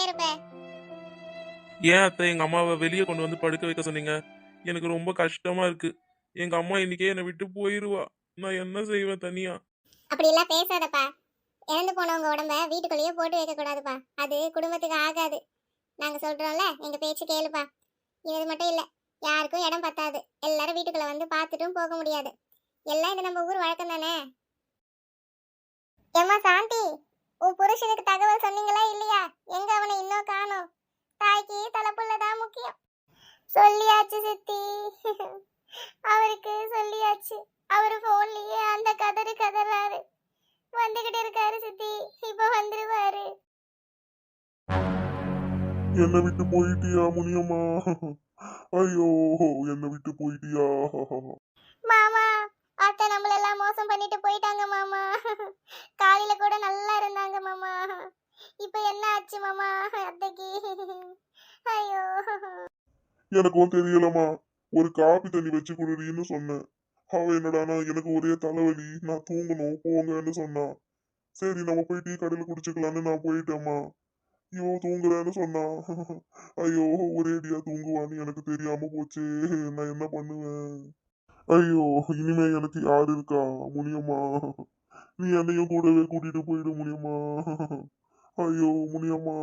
பேசிக்கிட்டே இருப்ப? ஏன் அத்தை எங்க அம்மாவை வெளியே கொண்டு வந்து படுக்க வைக்க சொன்னீங்க? எனக்கு ரொம்ப கஷ்டமா இருக்கு. எங்க அம்மா இன்னைக்கே என்னை விட்டு போயிருவா. நான் என்ன செய்வேன் தனியா? அப்படி எல்லாம் பேசாதப்பா. இறந்து போனவங்க உடம்ப வீட்டுக்குள்ளேயே போட்டு வைக்க கூடாதுப்பா. அது குடும்பத்துக்கு ஆகாது. நாங்க சொல்றோம்ல, எங்க பேச்சு கேளுப்பா. இது மட்டும் இல்ல, யாருக்கும் இடம் பத்தாது. எல்லாரும் வீட்டுக்குள்ள வந்து பார்த்துட்டும் போக முடியாது. எல்லாம் இது நம்ம ஊர் வழக்கம் தானே. ஏம்மா சாந்தி, உன் புருஷனுக்கு தகவல் சொன்னீங்களா இல்லையா? எங்க அவனை இன்னும் காணோம்? தாய்க்கு தலைப்புள்ளதான் முக்கியம். சொல்லியாச்சு சித்தி. அவருக்கு சொல்லியாச்சு. அவரு போன்லயே அந்த கதறாரு. வந்துகிட்டு இருக்காரு சித்தி. இப்ப வந்துருவாரு. என்னை விட்டு போயிட்டியா முனியம்மா? ஐயோ, என்னை விட்டு போயிட்டியா? மாமா, அத்தை நம்மளெல்லாம் மோசம் பண்ணிட்டு போயிட்டாங்க மாமா. காலையில கூட நல்லா இருந்தாங்க மாமா. இப்ப என்ன ஆச்சு மாமா அத்தைக்கு? ஐயோ. எனக்கும் தெரியலம்மா. ஒரு காபி தண்ணி வச்சு குடுறீன்னு சொன்னேன். அவ என்னடானா எனக்கு ஒரே தலைவலி, நான் தூங்கணும் போங்கன்னு சொன்னா. சரி நம்ம போய் டீ கடையில குடிச்சுக்கலான்னு நான் போயிட்டேம்மா. ஐயோ தூங்குறேன்னு சொன்னா. ஐயோ ஒரேடியா தூங்குவான்னு எனக்கு தெரியாம போச்சே. நான் என்ன பண்ணுவேன்? ஐயோ இனிமே எனக்கு யாரு இருக்கா முனியம்மா? நீ என்னையும் கூடவே கூட்டிட்டு போயிடு முனியம்மா. ஐயோ முனியம்மா.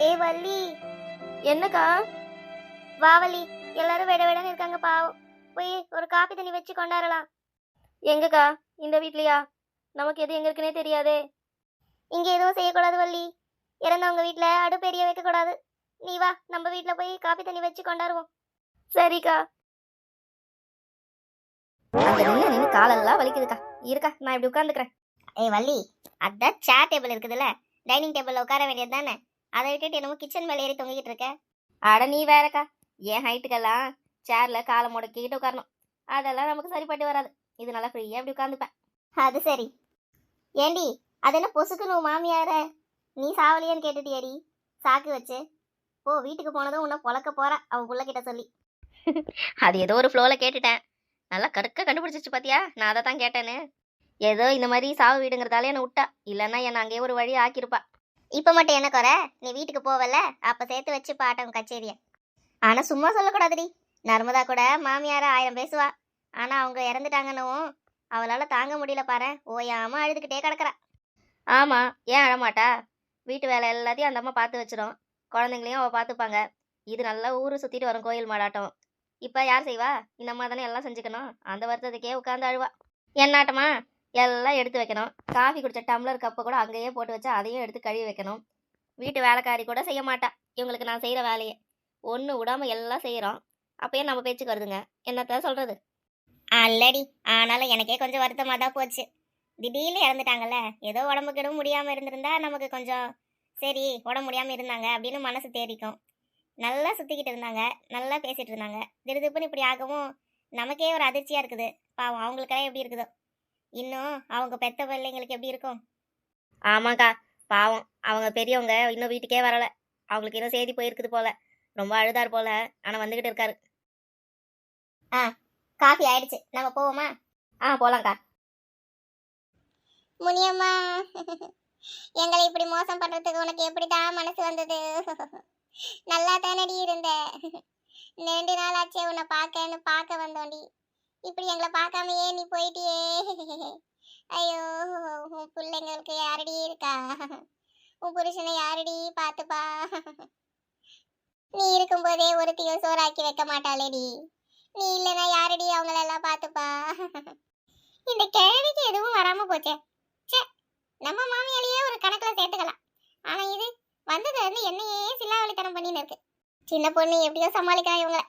ஏ வள்ளி. என்னக்கா? வாவலி, எல்லாரும் விட விடன்னு இருக்காங்க பாவம். போய் ஒரு காப்பி தண்ணி வச்சு கொண்டாடலாம். எங்கக்கா? இந்த வீட்லயா? நமக்கு எது எங்க இருக்குன்னே தெரியாதே. இங்க எதுவும் செய்யக்கூடாது வள்ளி. இறந்தவங்க வீட்டுல அடுப்பு எரிய வைக்க கூடாது. நீ வா, நம்ம வீட்டுல போய் காப்பி தண்ணி வச்சு கொண்டாடுவோம். சரிக்கா. அங்க நின்று காலெல்லாம் வலிக்குதுக்கா. இருக்கா, நான் இப்படி உட்காந்துக்கிறேன். ஏய் வள்ளி, அதான் சேர் டேபிள் இருக்குதுல்ல, டைனிங் டேபிள்ல உட்கார வேண்டியது தானே. அதை விட்டுட்டு என்னமோ கிச்சன் மேலே ஏறி தொங்கிட்டு இருக்க. அட நீ வேறக்கா. என் ஹைட்டுக்கெல்லாம் சேர்ல காலை முடக்கிட்டு உட்காரணும். அதெல்லாம் நமக்கு சரிப்பட்டு வராது. இது நல்லா ஃப்ரீயா இப்படி உட்காந்துப்பேன். அது சரி. ஏண்டி, அது என்ன பொசுக்குன்னு உன் மாமியார நீ சாவலியான்னு கேட்டுட்டியாடி சாக்கு வச்சு? போ, வீட்டுக்கு போனதும் உன்னை பொழக்க போறா அவன் புள்ள கிட்ட சொல்லி. அது ஏதோ ஒரு ஃப்ளோல கேட்டுட்டேன். நல்லா கடுக்க கண்டுபிடிச்சிச்சு பாத்தியா? நான் அதை தான் கேட்டேன்னு. ஏதோ இந்த மாதிரி சாவு வீடுங்கிறதால என்னை விட்டா. இல்லைன்னா என்னை அங்கேயே ஒரு வழி ஆக்கியிருப்பா. இப்ப மட்டும் என்ன குறை? நீ வீட்டுக்கு போவல, அப்ப சேர்த்து வச்சு பாட்டம் கச்சேரிய. ஆனா சும்மா சொல்லக்கூடாதுடி. நர்மதா கூட மாமியார 1000 பேசுவா. ஆனா அவங்க இறந்துட்டாங்கன்னு அவளால தாங்க முடியல பாரு. ஓயாம அழுதுகிட்டே கிடக்குறா. ஆமா, ஏன் அழமாட்டா? வீட்டு வேலை எல்லாத்தையும் அந்த அம்மா பார்த்து வச்சிடும். குழந்தைங்களையும் அவள் பார்த்துப்பாங்க. இது நல்லா ஊரு சுத்திட்டு வரும் கோயில் மாடாட்டம். இப்ப யார் செய்வா? இந்த அம்மா தானே எல்லாம் செஞ்சுக்கணும். அந்த வருத்தத்துக்கே உட்காந்து அழுவா. என்னாட்டமா எல்லாம் எடுத்து வைக்கணும். காஃபி குடிச்ச டம்ளர் கப்பை கூட அங்கேயே போட்டு வச்சா அதையும் எடுத்து கழுவி வைக்கணும். வீட்டு வேலைக்காரி கூட செய்ய மாட்டா. இவங்களுக்கு நான் செய்யற வேலையை ஒன்று விடாம எல்லாம் செய்யறோம். அப்பயே நம்ம பேச்சுக்கு வருதுங்க. என்னத்த சொல்றது? அல்லடி, ஆனாலும் எனக்கே கொஞ்சம் வருத்தமா தான் போச்சு. திடீர்னு இறந்துட்டாங்கல்ல. ஏதோ உடம்புக்கு எதுவும் முடியாம இருந்திருந்தா நமக்கு கொஞ்சம் சரி, உடம்பு முடியாம இருந்தாங்க அப்படின்னு மனசு தேறிக்கும். நல்லா சுத்திக்கிட்டு இருந்தாங்க, நல்லா பேசிட்டு இருந்தாங்க. திடுதிப்புன்னு இப்படி ஆகவும் நமக்கே ஒரு அதிர்ச்சியா இருக்குது. பாவம், அவங்களுக்கெல்லாம் எப்படி இருக்குதோ. இன்னும் அவங்க பெத்த பிள்ளைங்களுக்கு எப்படி இருக்கும்? ஆமாக்கா, பாவம். அவங்க பெரியவங்க இன்னும் வீட்டுக்கே வரல. அவங்களுக்கு இன்னும் செய்தி போயிருக்குது போல. ரொம்ப அழுதார் போல. ஆனா வந்துகிட்டு இருக்காரு. காஃபி ஆயிடுச்சு, நம்ம போவோமா? போலாம்க்கா. முனியம்மா, எங்களை இப்படி மோசம் பண்றதுக்கு உனக்கு எப்படிதான் மனசு வந்தது? நல்லா தானடி இருந்த. 2 நாள் ஆச்சே உன்னை பார்க்க வந்தோண்டி. இப்படி எங்களை பார்க்காமையே நீ போயிட்டியே. ஐயோ, உன் பிள்ளைங்களுக்கு யாரடி இருக்கா? உன் புருஷனை யாரடி பார்த்துப்பா? நீ இருக்கும்போதே ஒருத்தையும் சோறாக்கி வைக்க மாட்டாளேடி. நீ இல்லைன்னா யாரடி அவங்களெல்லாம் பார்த்துப்பா? இந்த கேள்விக்கு எதுவும் வராம போச்சே. சே, நம்ம மாமியாலேயே ஒரு கணக்குல சேர்த்துக்கலாம். ஆனா இது வந்ததுல இருந்து என்னையே சில்லாவளித்தனம் பண்ணின்னு இருக்கு. சின்ன பொண்ணு எப்படியோ சமாளிக்கிறா இவங்கள.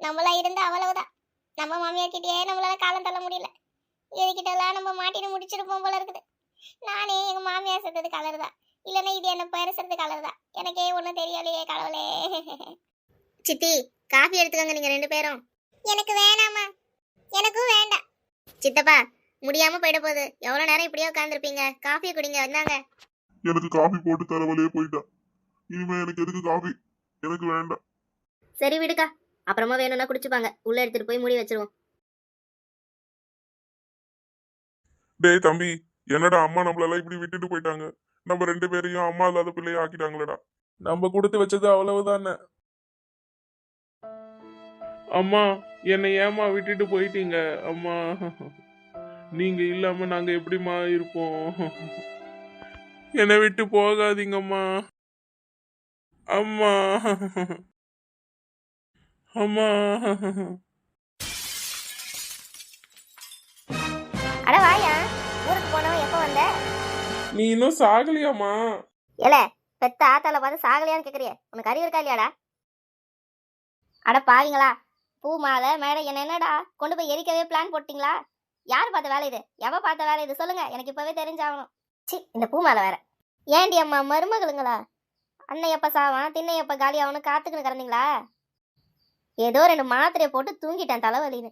நம்மளா இருந்தா அவ்வளவுதான். நம்ம மாமியார் கிட்டயே நம்மளால காலம் தள்ள முடியல. இதுகிட்டலாம் நம்ம மாட்டின்னு முடிச்சிருப்போம் போல இருக்குது. நானே எங்க மாமியார் செத்தது கலருதா, இல்லைன்னா இது என்ன பேசுறது கலருதா, எனக்கே ஒன்றும் தெரியலையே கடவுளே. சித்தி, காஃபி எடுத்துக்கோங்க நீங்க 2 பேரும். எனக்கு வேணாமா. எனக்கும் வேண்டாம். சித்தப்பா, முடியாம போயிட போகுது. எவ்வளவு நேரம் இப்படியே உட்காந்துருப்பீங்க? காஃபியை குடிங்க. வந்தாங்க. எனக்கு காஃபி போட்டு தரவலையே போயிட்டா. இனிமே எனக்கு எதுக்கு காபி? எனக்கு வேண்டாம். சரி விடுக்கா, அப்புறமா வேணும்னா குடிச்சுப்பாங்க. உள்ள எடுத்துட்டு போய் மூடி வச்சிருவோம். டேய் தம்பி, என்னடா அம்மா நம்மளெல்லாம் இப்படி விட்டுட்டு போயிட்டாங்க. நம்ம 2 பேரையும் அம்மா இல்லாத பிள்ளைய ஆக்கிட்டாங்களேடா. நம்ம கொடுத்து வச்சது அவ்வளவுதானே. அம்மா, என்னை ஏமா விட்டுட்டு போயிட்டீங்க அம்மா? நீங்க இல்லாம நாங்க எப்படிம்மா இருப்போம்? என்னை விட்டு போகாதீங்கம்மா. அம்மா, அம்மா. அட வாயா, ஊருக்கு போனவன் எப்போ வந்த? நீ இன்னும் சாகலையாம்மா? ஏல, பெத்த ஆத்தால பார்த்து சாகலையான்னு கேக்குறிய? உனக்கு அறிவு இருக்கா இல்லையாடா? அட பாவீங்களா, பூ மாலை மேடை என்னடா கொண்டு போய் எரிக்கவே பிளான் போட்டீங்களா? யார் பார்த்த வேலை இது? எவ பார்த்த வேலை இது? சொல்லுங்க, எனக்கு இப்பவே தெரிஞ்சாகணும். சி, இந்த பூ மாலை வேற. ஏண்டி அம்மா மருமகளுங்களா? அண்ணன் எப்ப சாவான் திண்ணை எப்ப காலி ஆகணும் காத்துக்குன்னு கிடந்தீங்களா? ஏதோ 2 மாத்திரையை போட்டு தூங்கிட்டேன் தலைவலின்னு.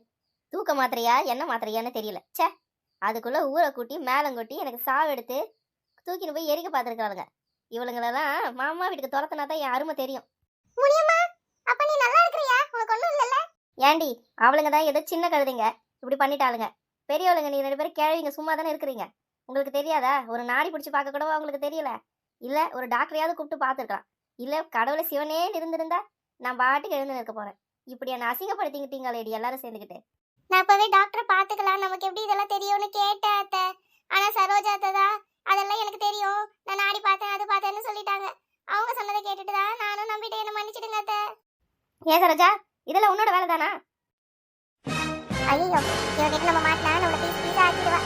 தூக்க மாத்திரையா என்ன மாத்திரையான்னு தெரியல. ச்சே, அதுக்குள்ள ஊரை கூட்டி மேலங்கொட்டி எனக்கு சாவு எடுத்து தூக்கின்னு போய் எரிக்க பார்த்துருக்காளுங்க. இவளுங்களெல்லாம் மாமா வீட்டுக்கு துரத்துனா தான் என் அருமை தெரியும். முனியம்மா, அப்ப நீ நல்லா இருக்கிறியா? உனக்கு ஒண்ணும் இல்லல்ல? ஏண்டி, அவளுங்க தான் ஏதோ சின்ன கழுதைங்க இப்படி பண்ணிட்டாளுங்க. பெரியவளுங்க நீ 2 பேரும் கிழவிங்க சும்மா தானே இருக்கிறீங்க. உங்களுக்கு தெரியாதா? ஒரு நாடி பிடிச்சி பார்க்க கூட உங்களுக்கு தெரியல. இல்ல ஒரு டாக்டரையாவது கூப்பிட்டு பார்த்துருக்கலாம். இல்ல கடவுளை சிவனே இருந்திருந்தா நான் பாட்டுக்கு எழுந்து நிற்க போறேன். இப்படி என்ன அசிங்கப்படுத்திக்கிட்டீங்களேடி எல்லாரும் சேர்ந்துக்கிட்டு. நான் இப்பவே டாக்டரை பாத்துக்கலாம், நமக்கு எப்படி இதெல்லாம் தெரியும்னு கேட்டேன் அத்தை. ஆனா சரோஜா அத்தை தான் அதெல்லாம் எனக்கு தெரியும், நான் நாடி பார்த்தேன் அது பார்த்தேன்னு சொல்லிட்டாங்க. அவங்க சொன்னதை கேட்டுட்டு தான் நானும் நம்பிட்டு என்ன மன்னிச்சிடுங்க அத்தை. ஏன் சரோஜா, இதெல்லாம் உன்னோட வேலை தானா? ஐயோ, இவகிட்ட நம்ம மாட்டினா நம்மள பீஸ் பீஸா ஆக்கிடுவா.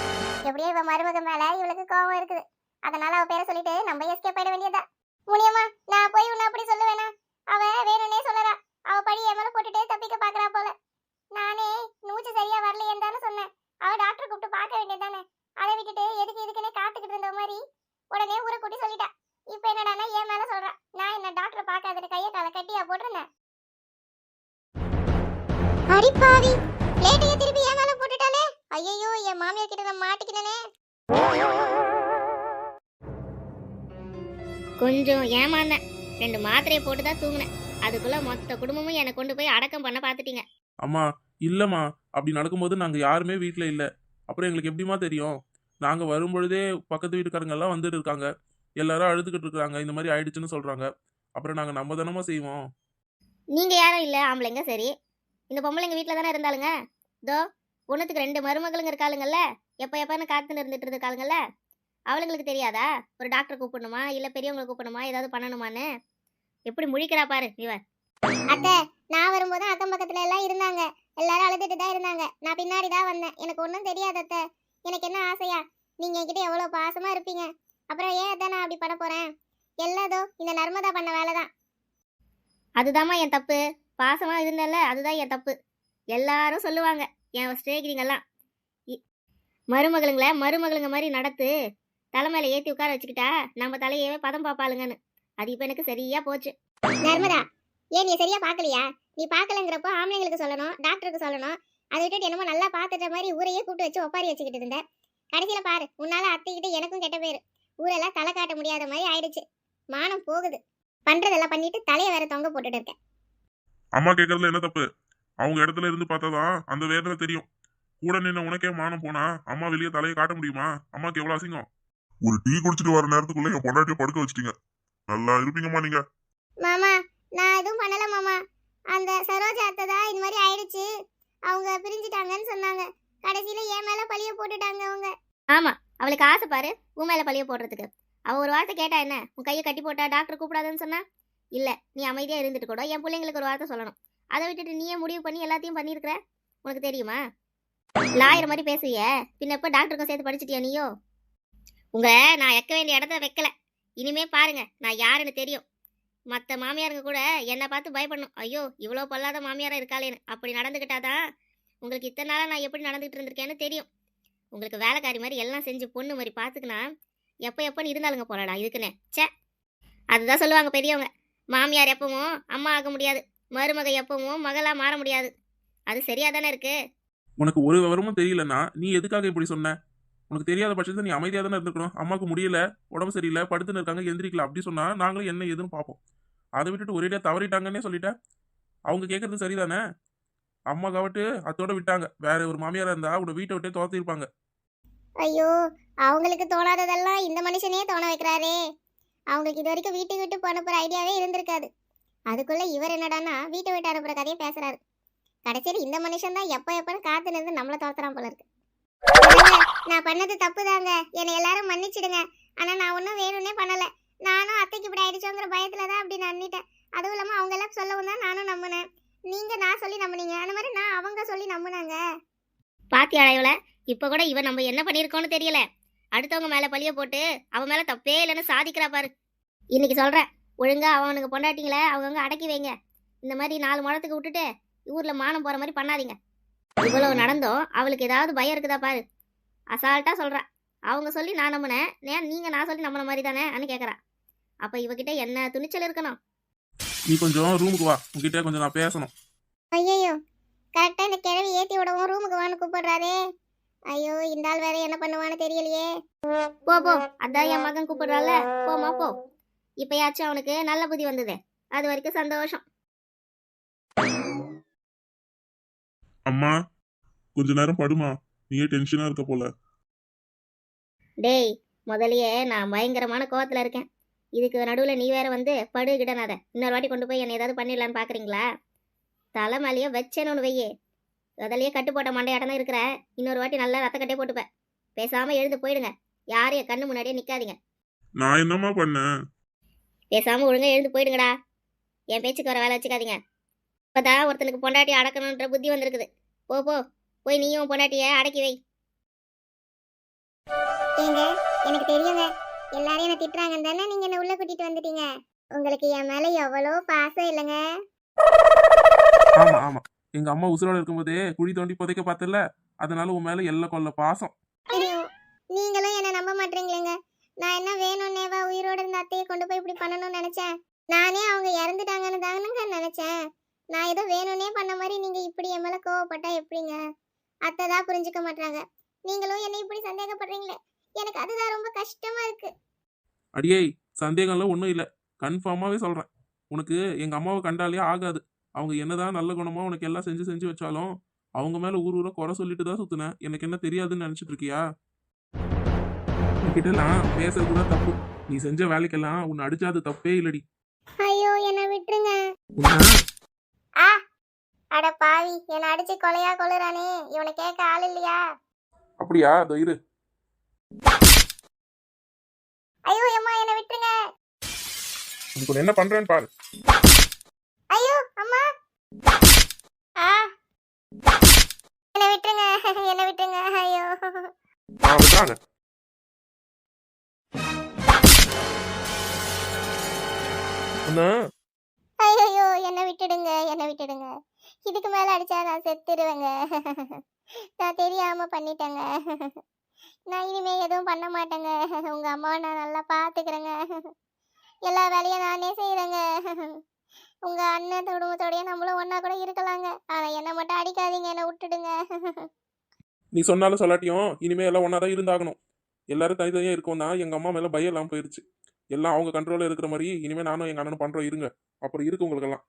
எப்படியோ இவ மருமக மேல இவளுக்கு கோவம் இருக்குது. அதனால அவ பேரை சொல்லிட்டு நம்ம எஸ்கேப் ஆயிட வேண்டியதா. முனியம்மா, நான் போய் உன்னை அப்படி சொல்லுவேனா? அவ வேணும்னே சொல்லறா. அவ பழி என் மேல போட்டுட்டு தப்பிக்க பாக்குறா போல. நானே நூச்சு சரியா வரலையேன்னு தானே சொன்னேன். அவ டாக்டர் கூப்பிட்டு பார்க்க வேண்டியதானே. அதை விட்டுட்டு இதுக்குன்னே காத்துக்கிட்டு இருந்த மாதிரி உடனே ஊரை கூட்டி சொல்லிட்டா. இப்ப என்னடானா என் மேல சொல்றா. நான் என்ன டாக்டரை பார்க்காத கையை காலை கட்டியா போட்டுருந்தேன். அடிப்பாவி, பிளேட்டையே திருப்பி என் மேல போட்டுட்டாலே. ஐயோ, என் மாமியார் கிட்ட நான் மாட்டிக்கினே. கொஞ்சம் ஏமாந்தேன். 2 மாத்திரையை போட்டு தான் தூங்கினேன். அதுக்குள்ள மொத்த குடும்பமும் என்னை கொண்டு போய் அடக்கம் பண்ண பார்த்துட்டீங்க. அம்மா, இல்லம்மா, அப்படி நடக்கும்போது நாங்க யாருமே வீட்ல இல்ல. அப்புறம் எங்களுக்கு எப்படிமா தெரியும்? நாங்க வரும்பொழுதே பக்கத்து வீட்டுக்காரங்க எல்லாம் வந்துட்டு இருக்காங்க. எல்லாரும் அழுதுகிட்டு இருக்காங்க, இந்த மாதிரி ஆயிடுச்சுன்னு சொல்றாங்க. அப்புறம் நாங்க நம்ம தானமா செய்வோம். நீங்க யாரும் இல்ல ஆம்பளைங்க. சரி, இந்த பொம்பளைங்க வீட்டில் தானே இருந்தாளுங்க. தோ ஒன்றுத்துக்கு 2 மருமகளுங்க இருக்காளுங்கல்ல, எப்பன்னு காத்துன்னு இருந்துட்டு இருக்காளுங்கல்ல. அவளுங்களுக்கு தெரியாதா ஒரு டாக்டர் கூப்பிடணுமா இல்லை பெரியவங்களை கூப்பிடணுமா ஏதாவது பண்ணணுமான்னு? எப்படி முழிக்கிறா பாரு இவன். அத்தை, நான் வரும்போது அக்கம் பக்கத்துல எல்லாம் இருந்தாங்க. எல்லாரும் அழுதுட்டு தான் இருந்தாங்க. நான் பின்னாடி தான் வந்தேன். எனக்கு ஒன்றும் தெரியாது அத்தை. எனக்கு என்ன ஆசையா, நீங்க என்கிட்ட எவ்வளவு பாசமா இருப்பீங்க. அப்புறம் ஏன் அத்தை நான் அப்படி பண்ண போறேன்? எல்லாதோ இந்த நர்மதா பண்ண வேலைதான். அதுதாம்மா என் தப்பு. பாசமா இருந்தேன்ல, அதுதான் என் தப்பு. எல்லாரும் சொல்லுவாங்க என் ஸ்நேகிரிங்கெல்லாம், மருமகளுங்க மாதிரி நடத்து, தலைமையில ஏற்றி உட்கார வச்சுக்கிட்டா நம்ம தலையவே பதம் பார்ப்பாளுங்கன்னு. அது இப்போ எனக்கு சரியா போச்சு. நர்மதா, ஏன் நீ சரியா பார்க்கலையா? நீ பார்க்கலங்கிறப்போ ஆம்பளைங்களுக்கு சொல்லணும், டாக்டருக்கு சொல்லணும். அதை விட்டுட்டு என்னமோ நல்லா பார்த்துட்ட மாதிரி ஊரையே கூப்பிட்டு வச்சு ஒப்பாரி வச்சுக்கிட்டு இருந்த. கடைசியில பாரு, உன்னால அத்தைக்கிட்ட எனக்கும் கெட்ட பேரு. ஊரெல்லாம் தலை காட்ட முடியாத மாதிரி ஆயிடுச்சு. மானம் போகுது. பண்றதெல்லாம் பண்ணிட்டு தலையை வேற தொங்க போட்டுட்டு இருக்கேன். அம்மா கேட்கறதுல என்ன தப்பு? அவங்க இடத்துல இருந்து பார்த்தாதான் அந்த வேதனை தெரியும். கூட நின்று உனக்கே மானம் போனா அம்மா வெளியே தலையை காட்ட முடியுமா? அம்மாக்கு எவ்வளவு அசிங்கம். ஒரு டீ குடிச்சிட்டு வர நேரத்துக்குள்ள என் பொண்டாட்டியை படுக்க வச்சிட்டீங்க. நல்லா இருப்பீங்கம்மா நீங்க. மாமா, நான் எதுவும் பண்ணல மாமா. அந்த சரோஜா அத்தை தான் இந்த மாதிரி ஆயிடுச்சு, அவங்க பிரிஞ்சுட்டாங்கன்னு சொன்னாங்க. கடைசியில என் மேல பழிய போட்டுட்டாங்க அவங்க. ஆமா, அவளுக்கு ஆசை பாரு உன் மேல பழிய போடுறதுக்கு. அவ ஒரு வார்த்தை கேட்டா என்ன? உன் கையை கட்டி போட்டா டாக்டர் கூப்பிடாதுன்னு சொன்னா? இல்ல, நீ அமைதியா இருந்துட்டு கூட என் பிள்ளைங்களுக்கு ஒரு வார்த்தை சொல்லணும். அதை விட்டுட்டு நீயே முடிவு பண்ணி எல்லாத்தையும் பண்ணியிருக்கிற. உனக்கு தெரியுமா? லாயர் மாதிரி பேசுவிய, பின்ன எப்ப டாக்டருக்கும் சேர்த்து படிச்சிட்டியா நீயோ? நான் வைக்க வேண்டிய இடத்த வைக்கல. இனிமே பாருங்க, நான் யாருன்னு தெரியும். மற்ற மாமியாருங்க கூட என்னை பார்த்து பயப்படணும். ஐயோ, இவ்வளோ பொல்லாத மாமியாரா இருக்காளேன்னு. அப்படி நடந்துக்கிட்டாதான் உங்களுக்கு இத்தனை நாளாக நான் எப்படி நடந்துகிட்டு இருந்திருக்கேன்னு தெரியும். உங்களுக்கு வேலைக்காரி மாதிரி எல்லாம் செஞ்சு பொண்ணு மாதிரி பார்த்துக்கினா எப்போன்னு இருந்தாலுங்க போறாடா இதுக்குன்னு. சே, அதுதான் சொல்லுவாங்க பெரியவங்க, மாமியார் எப்பவும் அம்மா ஆக முடியாது, மருமக எப்பவும் மகளா மாற முடியாது. அது சரியா தானே இருக்கு? உனக்கு ஒரு விவரமும் தெரியலன்னா நீ எதுக்காக இப்படி சொன்ன? உனக்கு தெரியாத பட்சத்தில் நீ அமைதியாக தானே இருந்துக்கணும். அம்மாவுக்கு முடியல, உடம்பு சரியில்லை, படுத்துன்னு இருக்காங்க, எந்திரிக்கல அப்படி சொன்னா நாங்களும் என்ன ஏதுன்னு பார்ப்போம். அதை விட்டுட்டு ஒரேடியா தவறிட்டாங்கன்னே சொல்லிட்டேன். அவங்க கேட்கறது சரிதானே? அம்மா காவட்டு அத்தோட விட்டாங்க. வேற ஒரு மாமியாரா இருந்தா உன்னை வீட்டை விட்டே துரத்திருப்பாங்க. ஐயோ, அவங்களுக்கு தோணாததெல்லாம் இந்த மனுஷனே தோண வைக்கிறாரே. அவங்களுக்கு இது வரைக்கும் வீட்டுக்கு விட்டு போன போற ஐடியாவே இருந்திருக்காது. அதுக்குள்ள இவர் என்னடான்னா வீட்டை விட்டு அனுப்புற கதையை பேசுறாரு. கடைசியில் இந்த மனுஷன் தான் எப்பன்னு காத்து நின்று நம்மள தோத்துறான் போல இருக்கு. இல்லைங்க, நான் பண்ணது தப்பு தாங்க, என்னை எல்லாரும் மன்னிச்சிடுங்க. ஆனா நான் ஒன்றும் வேணும்னே பண்ணல. நானும் அத்தைக்கு இப்படி ஆயிடுச்சோங்கிற பயத்துல தான் அப்படி நம்பிட்டேன். அதுவும் இல்லாம அவங்க எல்லாம் சொல்லவும் தான் நானும் நம்பினேன். நீங்க நான் சொல்லி நம்புனீங்க, அந்த மாதிரி நான் அவங்க சொல்லி நம்புனாங்க. பாத்தி அடையவல இப்ப கூட இவன் நம்ம என்ன பண்ணியிருக்கோன்னு தெரியல. அடுத்தவங்க மேல பழிய போட்டு அவன் மேல தப்பே இல்லைன்னு சாதிக்கிறா பாரு. இன்னைக்கு சொல்றேன், ஒழுங்கா அவனுக்கு பொண்டாட்டிங்கள அவங்கவுங்க அடக்கி வைங்க. இந்த மாதிரி 4 முழத்துக்கு விட்டுட்டு ஊர்ல மானம் போற மாதிரி பண்ணாதீங்க. இவ்வளவு நடந்தோம் அவளுக்கு ஏதாவது பயம் இருக்குதா பாரு. அசால்ட்டா சொல்றா, அவங்க சொல்லி நான் நம்பினேன், நீங்க நான் சொல்லி நம்பின மாதிரி தானே கேக்குறா. அப்ப இவகிட்ட என்ன துணிச்சல் இருக்கணும். நீ கொஞ்சம் ரூமுக்கு வா, உங்ககிட்ட கொஞ்சம் நான் பேசணும். ஐயோ, கரெக்டா இந்த கிழவி ஏத்தி விடவும் ரூமுக்கு வான்னு கூப்பிடுறாரே. ஐயோ, இந்த ஆள் வேற என்ன பண்ணுவான்னு தெரியலையே. போ போ, அதான் என் மகன் கூப்பிடுறால, போமா போ. இப்பயாச்சும் அவனுக்கு நல்ல புத்தி வந்தது, அது வரைக்கும் சந்தோஷம். அம்மா கொஞ்ச நேரம் படுமா, நீயே டென்ஷனா இருக்க போல. டேய், முதலையே நான் பயங்கரமான கோவத்துல இருக்கேன். இதுக்கு நடுவில் நீ வேற வந்து படுகிட்டனாத இன்னொரு வாட்டி கொண்டு போய் என்னை ஏதாவது பண்ணிடலான்னு பார்க்குறீங்களா? தலைமலையே வச்சேன்னு ஒன்று வையே, அதிலேயே கட்டு போட்ட மண்டையாட்டம் தான் இருக்கிற. இன்னொரு வாட்டி நல்லா ரத்த கட்டே போட்டுப்பேன். பேசாமல் எழுந்து போயிடுங்க, யாரையும் கண்ணு முன்னாடியே நிற்காதீங்க. நான் என்னம்மா பண்ணேன்? பேசாமல் ஒழுங்காக எழுந்து போயிடுங்கடா. என் பேச்சுக்கு வர வேலை வச்சுக்காதீங்க. இப்போதான் ஒருத்தனுக்கு பொண்டாட்டி அடக்கணுன்ற புத்தி வந்திருக்குது. போ போ, போய் நீயும் பொண்டாட்டியை அடக்கி வை. ஏங்க, எனக்கு தெரியுங்க, எல்லாரையும் என்ன திட்டுறாங்கன்னு தானே நீங்க என்ன உள்ள கூட்டிட்டு வந்துட்டீங்க. உங்களுக்கு என் மேல எவ்வளோ பாசம் இல்லைங்க. ஆமா ஆமா, எங்க அம்மா உசுரோட இருக்கும்போதே குழி தோண்டி புதைக்க பார்த்தல, அதனால உன் மேல எல்லை கொள்ள பாசம். ஐயோ, நீங்களும் என்ன நம்ப மாட்டீங்களேங்க. நான் என்ன வேணும்னேவா உயிரோட இருந்த அத்தையை கொண்டு போய் இப்படி பண்ணணும்னு நினைச்சேன். நானே அவங்க இறந்துட்டாங்கன்னு தானுங்க நினைச்சேன். நான் ஏதோ வேணும்னே பண்ண மாதிரி நீங்க இப்படி என் மேல கோவப்பட்டா எப்படிங்க? அத்தை தான் புரிஞ்சுக்க மாட்டாங்க, நீங்களும் என்ன இப்படி சந்தேகப்படுறீங்களே. எனக்கு அதுதான் ரொம்ப கஷ்டமா இருக்கு. அடியே, சந்தேகம்லாம் ஒன்றும் இல்லை, கன்ஃபார்மாவே சொல்றேன். உனக்கு எங்க அம்மாவை கண்டாலே ஆகாது. அவங்க என்னதான் நல்ல குணமா உனக்கு எல்லாம் செஞ்சு செஞ்சு வச்சாலும் அவங்க மேல ஊர் ஊரா குறை சொல்லிட்டு தான் சுத்தினேன். எனக்கு என்ன தெரியாதுன்னு நினைச்சிட்டு இருக்கியா? உன்கிட்டலாம் பேசுறது கூட தப்பு. நீ செஞ்ச வேலைக்கெல்லாம் உன்னை அடிச்சா அது தப்பே இல்லடி. ஐயோ, என்ன விட்டுருங்க. உன்னை ஆ, அட பாவி, என்ன அடிச்சு கொலையா கொளுறானே, இவனை கேட்க ஆள் இல்லையா? அப்படியா? அதோ இரு. ஐயோ அம்மா, என்ன விட்டுருங்க. உனக்கு ஒண்ணு என்ன பண்றேன்னு பாரு. ஐயோ அம்மா, ஆ, என்ன விட்டுருங்க, என்ன விட்டுருங்க. ஐயோ, விட்டாங்க. உன்னை ஐயோ, என்ன விட்டுடுங்க, என்ன விட்டுடுங்க. இதுக்கு மேல அடிச்சா நான் செத்துடுவேங்க. நான் தெரியாம பண்ணிட்டேங்க. நான் இனிமே எதுவும் பண்ண மாட்டேங்க. உங்க அம்மாவை நான் நல்லா பாத்துக்கிறேங்க. எல்லா வேலையும் நானே செய்யறேங்க. உங்க அண்ணன் குடும்பத்தோடய நம்மளும் ஒன்னா கூட இருக்கலாங்க. ஆனா என்ன மட்டும் அடிக்காதீங்க, என்ன விட்டுடுங்க. நீ சொன்னாலும் சொல்லாட்டியும் இனிமே எல்லாம் ஒன்னாதான் இருந்தாகணும். எல்லாரும் தனித்தனியா இருக்கோம்னா எங்க அம்மா மேல பயம் இல்லாம போயிருச்சு. எல்லாம் அவங்க கண்ட்ரோல்ல இருக்கிற மாதிரி இனிமே நானும் எங்க அண்ணனும் பண்றோம். இருங்க, அப்புறம் இருக்கு உங்களுக்கெல்லாம்.